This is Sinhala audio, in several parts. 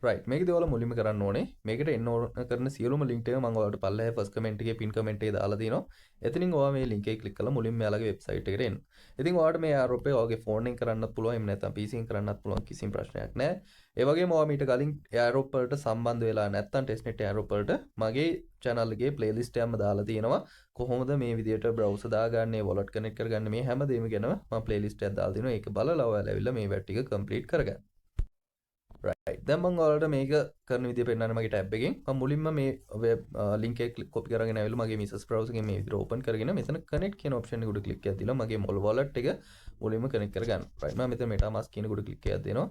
රයිට් මේකදී ඔයාලා මුලින්ම කරන්න ඕනේ මේකට එන්න ඕන කරන සියලුම ලින්ක් ටික මම ඔයාලට පල්ලෙහා ෆස්ට් කමෙන්ට් එකේ පින් කමෙන්ට් එකේ දාලා තියෙනවා. එතනින් ඔයා මේ ලින්ක් එක ක්ලික් කරලා මුලින්ම එයාලගේ වෙබ්සයිට් එකට එන්න. ඉතින් ඔයාලට මේ ආරෝපය ඔයාගේ ෆෝන් එකෙන් කරන්නත් පුළුවන් එහෙම නැත්නම් PC එකෙන් කරන්නත් පුළුවන් කිසිම ප්‍රශ්නයක් නැහැ. ඒ වගේම ඔයා මීට කලින් AirDrop වලට සම්බන්ධ වෙලා නැත්නම් testnet AirDrop වලට මගේ channel එකේ playlist එකක්ම දාලා තියෙනවා. කොහොමද මේ විදියට browser දාගන්නේ wallet connect කරගන්නේ මේ හැම දෙයක්ම ගැන මම playlist එකක් දාලා තිනවා. ඒක බලලා ඔයාලා ඇවිල්ලා මේ වැඩ ටික complete කරගන්න. right දැන් මම ඔයාලට මේක කරන විදිය පෙන්නන්න මගේ ටැබ් එකෙන් මම මුලින්ම මේ වෙබ් ලින්ක් එක කොපි කරගෙන ආවිල්ලා මගේ මිසස් browser එකෙන් මේ විදියට ඕපන් කරගෙන මෙතන connect කියන ඔප්ෂන් එක උඩ ක්ලික් එකක් දීලා මගේ මොල් wallet එක මුලින්ම connect කරගන්න. right මම මෙතන metamask කියන උඩ ක්ලික් එකක් දෙනවා.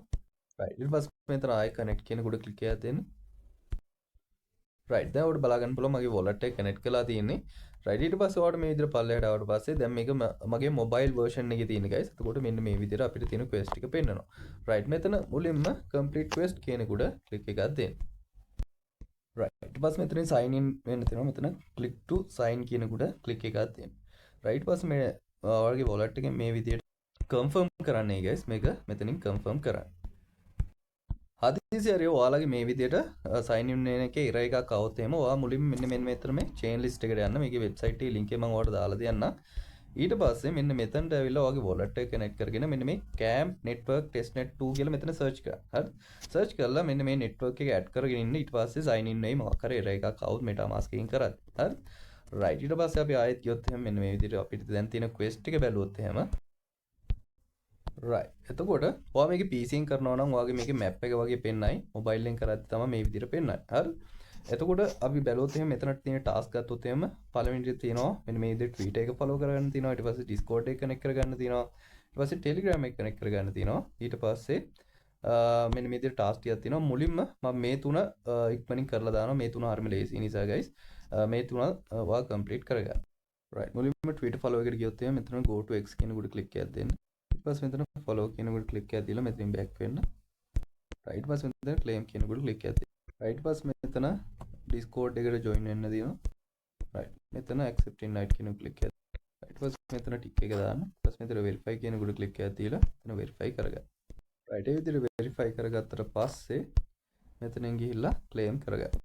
right ඊට පස්සේ මෙතන ආයෙ connect කියන උඩ ක්ලික් එකක් දෙන්න. right දැන් ඔයාලට බලා ගන්න පුළුවන් මගේ wallet එක connect කරලා තියෙන්නේ. right ඊට පස්සේ ඔයාලට මේ විදිහට පල්ලෙහාට ආවට පස්සේ දැන් මේක මගේ mobile version එකේ තියෙන guys. එතකොට මෙන්න මේ විදිහට අපිට තියෙන quest ටික පෙන්නනවා. right මෙතන මුලින්ම complete quest කියන උඩ click එකක් දෙන්න. right ඊට පස්සේ මෙතනින් sign in වෙන්න තියෙනවා. මෙතන click to sign කියන උඩ click එකක් දෙන්න. right ඊට පස්සේ මේ ඔයාලගේ wallet එකෙන් මේ විදිහට confirm කරන්නයි guys. මේක මෙතනින් confirm කරන්න. හදිසි හරි ඔයාලගේ මේ විදිහට sign in වෙන එකේ error එකක් આવොත් එහෙම ඔයා මුලින්ම මෙන්න මෙතන මේ chain list එකට යන්න මේකේ website එකේ link එක මම ඔයාලට දාලා දෙන්නම් ඊට පස්සේ මෙන්න මෙතනට ඇවිල්ලා ඔයාගේ wallet එක connect කරගෙන මෙන්න මේ camp network testnet 2 කියලා මෙතන search කරන්න හරි search කරලා මෙන්න මේ network එක add කරගෙන ඉන්න ඊට පස්සේ sign in වෙයි මොකක් හරි error එකක් આવොත් metamask එකෙන් කරද්දි හරි right ඊට පස්සේ අපි ආයෙත් ගියොත් එහෙම මෙන්න මේ විදිහට අපිට දැන් තියෙන quest එක බැලුවොත් එහෙම right එතකොට ඔයා මේකේ PC එකෙන් කරනවා නම් ඔයාගේ මේකේ map එක වගේ පෙන්නයි mobile එකෙන් කරද්දි තමයි මේ විදිහට පෙන්නන්නේ හරි එතකොට අපි බැලුවොත් එහෙම මෙතනට තියෙන task ගත්තොත් එහෙම පළවෙනි දේ තියෙනවා මෙන්න මේ විදිහට Twitter එක follow කරගන්න තියෙනවා ඊට පස්සේ Discord එක connect කරගන්න තියෙනවා ඊට පස්සේ Telegram එක connect කරගන්න තියෙනවා ඊට පස්සේ මෙන්න මේ විදිහට task ටිකක් තියෙනවා මුලින්ම මම මේ තුන ඉක්මනින් කරලා දානවා මේ තුන හරිම ලේසි නිසා guys මේ තුන ඔයා complete කරගන්න right මුලින්ම Twitter follow එකට ගියොත් එහෙම මෙතන go to X කියන උඩ click එකක් දෙන්න ඊපස්සේ මෙතන follow කියන උඩ click එකක් දීලා මෙතනින් back වෙන්න right ඊපස්සේ මෙතන claim කියන උඩ click එකක් දෙන්න right ඊපස්සේ මෙතන Discord එකට join වෙන්න දිනවා right මෙතන accept invite කියන උඩ click එකක් right ඊපස්සේ මෙතන tick එක දාන්න ඊපස්සේ මෙතන verify කියන උඩ click එකක් දීලා මෙතන verify කරගන්න right ඒ විදිහට verify කරගත්තට පස්සේ මෙතනින් ගිහිල්ලා claim කරගන්න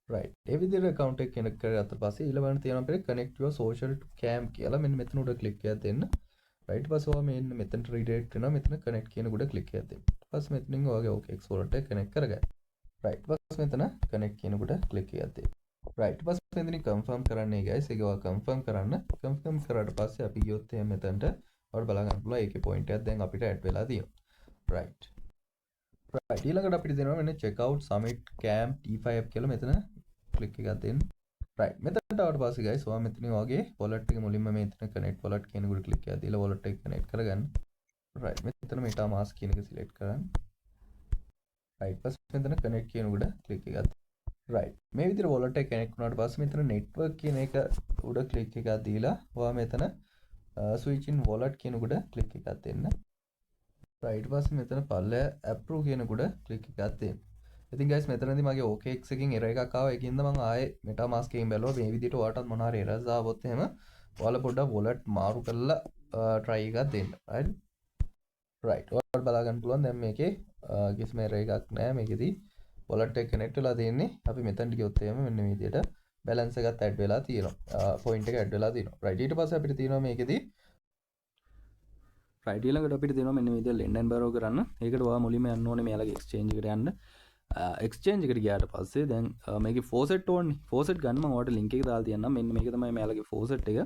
right ඒ විදිහට account එක connect කරගත්ත පස්සේ ඊළඟට තියෙනවා අපිට connect your social to camp කියලා මෙන්න මෙතන උඩ click එකක් දෙන්න right පස්සේ ඔයා මෙන්න මෙතනට redirect වෙනවා මෙතන connect කියන උඩ click එකක් දෙන්න. ඊපස්සේ මෙතනින් ඔයාගේ OKX wallet එක connect කරගන්න. right ඊපස්සේ මෙතන connect කියන උඩ click එකක් දෙන්න. right ඊපස්සේ මෙතනින් confirm කරන්නයි guys. ඒක ඔයා confirm කරන්න. confirm කරාට පස්සේ අපි ගියොත් එහෙනම් මෙතනට ඔයාලට බලා ගන්න පුළුවන් ඒකේ point එකක් දැන් අපිට add වෙලා තියෙනවා. right ඊළඟට අපිට දෙනවා මෙන්න check out summit camp T5 කියලා මෙතන click එකක් දෙන්න. right මෙතනට ආවට පස්සේ guys ඔයා මෙතනින් ඔයාගේ wallet එක මුලින්ම මෙතන connect wallet කියන උඩ click එකක් දීලා wallet එක connect කරගන්න. right මෙතන metamask කියන එක select කරන්න. right පස්සේ මෙතන connect කියන උඩ click එකක් right මේ විදිහට wallet එක connect වුණාට පස්සේ මෙතන network කියන එක උඩ click එකක් දීලා ඔයා මෙතන switch in wallet කියන උඩ click එකක් දෙන්න. right පස්සේ මෙතන පල්ලෙය approve කියන උඩ click එකක් දෙන්න. ඉතින් guys මෙතනදී මගේ OKX එකකින් error එකක් ආවා ඒකින්ද මම ආයේ metamask එකෙන් බැලුවා මේ විදිහට ඔයාලටත් මොන හරි errors ආවොත් එහෙම ඔයාලා පොඩ්ඩක් wallet මාරු කරලා try එකක් දෙන්න right ඔයාලට බලා ගන්න පුළුවන් දැන් මේකේ කිසිම error එකක් නැහැ මේකෙදී wallet එක connect වෙලා තියෙන්නේ අපි මෙතනට ගියොත් එහෙම මෙන්න මේ විදිහට balance එකත් add වෙලා තියෙනවා point එක add වෙලා තියෙනවා right ඊට පස්සේ අපිට තියෙනවා මේකෙදී right ඊළඟට අපිට තියෙනවා මෙන්න මේ විදිහට lend and borrow කරන්න ඒකට ඔයා මුලින්ම යන්න ඕනේ මෙයාලගේ exchange එකට යන්න exchange එකට ගියාට පස්සේ දැන් මේකේ faucet ඕනේ faucet ගන්න මම ඔයාලට link එක දාලා තියන්නම් මෙන්න මේක තමයි මෙයාලගේ faucet එක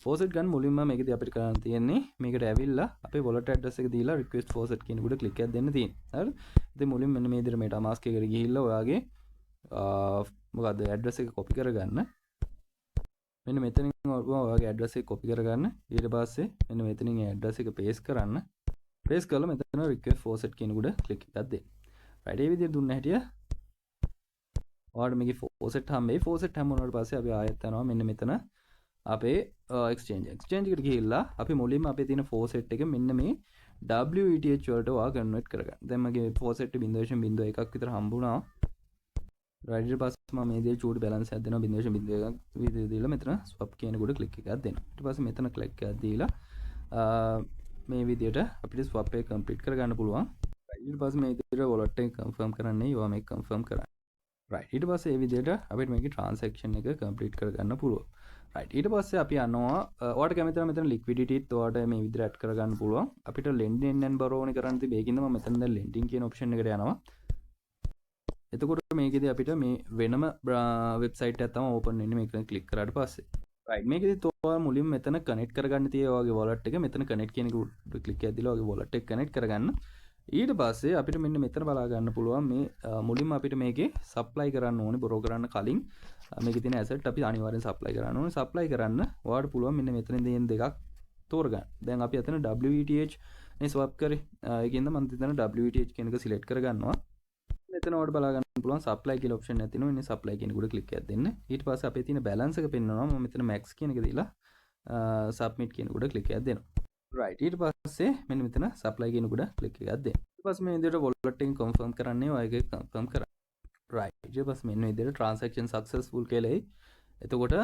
faucet ගන්න මුලින්ම මේකදී අපිට කරන්න තියෙන්නේ මේකට ඇවිල්ලා අපේ wallet address එක දීලා request faucet කියන උඩ click එකක් දෙන්න තියෙනවා හරි ඉතින් මුලින්ම මෙන්න මේ විදිහට metamask එකට ගිහිල්ලා ඔයාගේ මොකද්ද address එක copy කරගන්න මෙන්න මෙතනින් ඔයාගේ address එක copy කරගන්න ඊට පස්සේ මෙන්න මෙතනින් ඒ address එක paste කරන්න paste කරලා මෙතන request faucet කියන උඩ click එකක් දෙන්න right ඒ විදිහට දුන්න හැටිය ඔයාලට මේකේ faucet හම්බෙයි faucet හම්බුනාට පස්සේ අපි ආයෙත් යනවා මෙන්න මෙතන අපේ exchange එකට ගිහිල්ලා අපි මුලින්ම අපේ තියෙන faucet එක මෙන්න මේ WETH වලට ඔයා convert කරගන්න. දැන් මගේ faucet 0.01ක් විතර හම්බුණා. right ඊට පස්සේ මම මේ දේ චූටි balance එකක් දෙනවා 0.01ක් විතර දීලා මෙතන swap කියන උඩ click එකක් දෙනවා. ඊට පස්සේ මෙතන click එකක් දීලා මේ විදිහට අපිට swap එක complete කරගන්න පුළුවන්. ඊට පස්සේ මේ විදිහට wallet එක confirm කරන්නේ ඒවා මේක confirm කරන්න. right ඊට පස්සේ මේ විදිහට අපිට මේකේ transaction එක complete කරගන්න පුළුවන්. right ඊට පස්සේ අපි යනවා ඔයාලට කැමති නම් මෙතන liquidity ත් ඔයාලට මේ විදිහට add කරගන්න පුළුවන්. අපිට lending and borrowing කරන්න තිබේ. ඒකින්ද මම මෙතන දැන් lending කියන option එකට යනවා. එතකොට මේකෙදි අපිට මේ වෙනම වෙබ්සයිට් එකක් තමයි ඕපන් වෙන්නේ මේක ක්ලික් කරාට පස්සේ. right මේකෙදි ඔයාලා මුලින්ම මෙතන කනෙක්ට් කරගන්න තියෙයි ඔයාගේ wallet එක. මෙතන connect කියන එක ක්ලික් එකක් දීලා ඔයාගේ wallet එක connect කරගන්න. ඊට පස්සේ අපිට මෙන්න මෙතන බලා ගන්න පුළුවන් මේ මුලින්ම අපිට මේකේ supply කරන්න ඕනේ borrow කරන්න කලින් මේකේ තියෙන asset අපි අනිවාර්යෙන් supply කරන්න ඕනේ. supply කරන්න ඔයාලට පුළුවන් මෙන්න මෙතන දෙන දෙකක් තෝරගන්න. දැන් අපි අතන WETH නේ swap කරේ. ඒකින්ද මම හිතන WETH කියන එක select කරගන්නවා. මෙතන ඔයාලට බලා ගන්න පුළුවන් supply කියලා option එකක් තියෙනවා. ඉන්නේ supply කියන උඩ click එකක් දෙන්න. ඊට පස්සේ අපේ තියෙන balance එක පෙන්වනවා. මම මෙතන max කියන එක දීලා submit කියන උඩ click එකක් දෙනවා. right ඊට පස්සේ මෙන්න මෙතන supply කියන උඩ click එකක් දෙන්න. ඊට පස්සේ මේ විදිහට wallet එක confirm කරන්නේ ඔයගේ confirm කරා. right ඊට පස්සේ මෙන්න විදිහට transaction successful කියලා එයි. එතකොට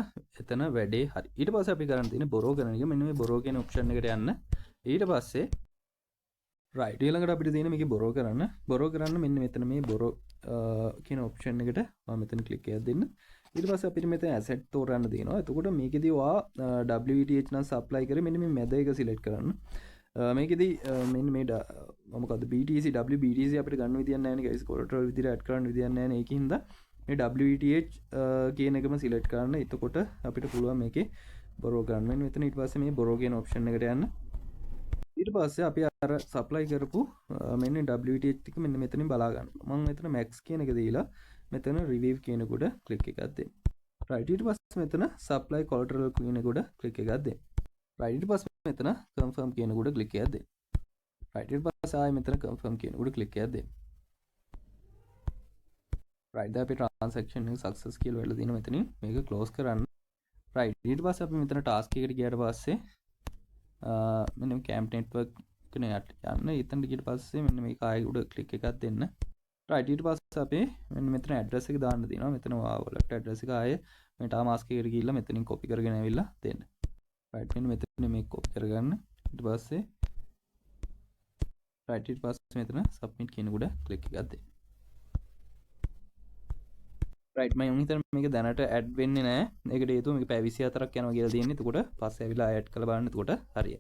එතන වැඩේ හරි. ඊට පස්සේ අපි කරන්න තියෙන්නේ borrow කරන එක. මෙන්න මේ borrow කියන option එකට යන්න. ඊට පස්සේ right ඊළඟට අපිට තියෙන මේකේ borrow කරන්න මෙන්න මෙතන මේ borrow කියන option එකට මම මෙතන click එකක් දෙන්න. ඊට පස්සේ අපිට මෙතන asset තෝරන්න දෙනවා. එතකොට මේකෙදී ඔයා WETH නම් supply කරේ මෙන්න මේ මැද එක select කරන්න. මේකෙදී මෙන්න මේ මොකද්ද BTC WBTC අපිට ගන්න විදියක් නැහැ නේ guys. collateral විදිහට add කරන්න විදියක් නැහැ නේ. ඒකින්ද මේ WETH කියන එකම select කරන්න. එතකොට අපිට පුළුවන් මේකේ borrow කරන්න. මෙන්න මෙතන ඊට පස්සේ මේ borrow කියන option එකට යන්න. ඊට පස්සේ අපි අර supply කරපු මෙන්න WETH ටික මෙන්න මෙතනින් බලා ගන්න. මම මෙතන max කියන එක දීලා මෙතන review කියන කොට click එකක් දෙන්න. right ඊට පස්සේ මෙතන supply collateral කියන කොට click එකක් දෙන්න. right ඊට පස්සේ මෙතන confirm කියන කොට click එකක් දෙන්න. right ඊට පස්සේ ආයෙ මෙතන confirm කියන කොට click එකක් දෙන්න. right දැන් අපි transaction එක success කියලා වෙලා දිනවා මෙතනින් මේක close කරන්න. right ඊට පස්සේ අපි මෙතන task එකට ගියාට පස්සේ මෙන්න camp network එකනේ යන්න. එතනට ගියට පස්සේ මෙන්න මේක ආයෙ උඩ click එකක් දෙන්න. right ඊට පස්සේ අපි මෙන්න මෙතන address එක දාන්න තියෙනවා. මෙතන wallet address එක ආයේ metamask එකට ගිහිල්ලා මෙතනින් copy කරගෙන ඇවිල්ලා දෙන්න. right මෙන්න මෙතන මේක copy කරගන්න. ඊට පස්සේ right ඊට පස්සේ මෙතන submit කියන උඩ click එකක් දෙන්න. right මම හිතන්නේ මේක දැනට add වෙන්නේ නැහැ. ඒකට හේතුව මේක පැය 24ක් යනවා කියලා තියෙන්නේ. එතකොට පස්සේ ඇවිල්ලා add කරලා බලන්න. එතකොට හරියයි.